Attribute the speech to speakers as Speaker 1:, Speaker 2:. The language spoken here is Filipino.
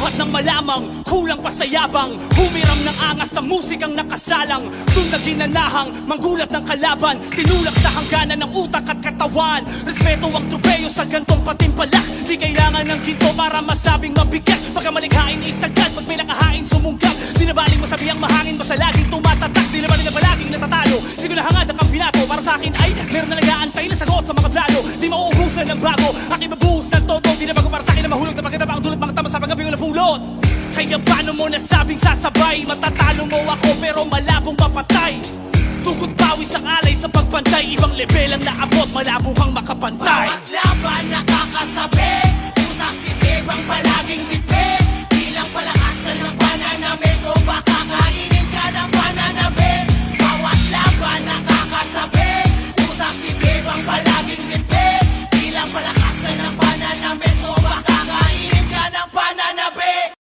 Speaker 1: Dapat nang malamang, kulang pa sa yabang. Humiram ng angas sa musikang nakasalang. Doon na ginanahang, manggulat ng kalaban. Tinulak sa hangganan ng utak at katawan. Respeto ang tropeyo sa gantong patimpalak. Di kailangan ng ginto para masabing mabigat. Pagka malikhain isagad, pag may nakahain sumunggab. Di na baling masabi ang mahangin, basta laging tumatatak. Di na baling na palaging natatalo. Di ko nahangad ang kampinato. Para sa akin ay meron na nag-aantay na sagot sa mga plano. Di mauubusan ng bago, aking mabuhos ng todo. Di na bago para sa akin na mahulog na pagkataba ang dulot mga tama sa paggabi ko na pulot. Kaya paano mo nasabing sasabay? Matatalo mo ako pero malabong mapatay. Tugod pawis ang alay sa pagbantay. Ibang level ang naabot, malabo kang makapantay.
Speaker 2: Bawat laban nakakasabi.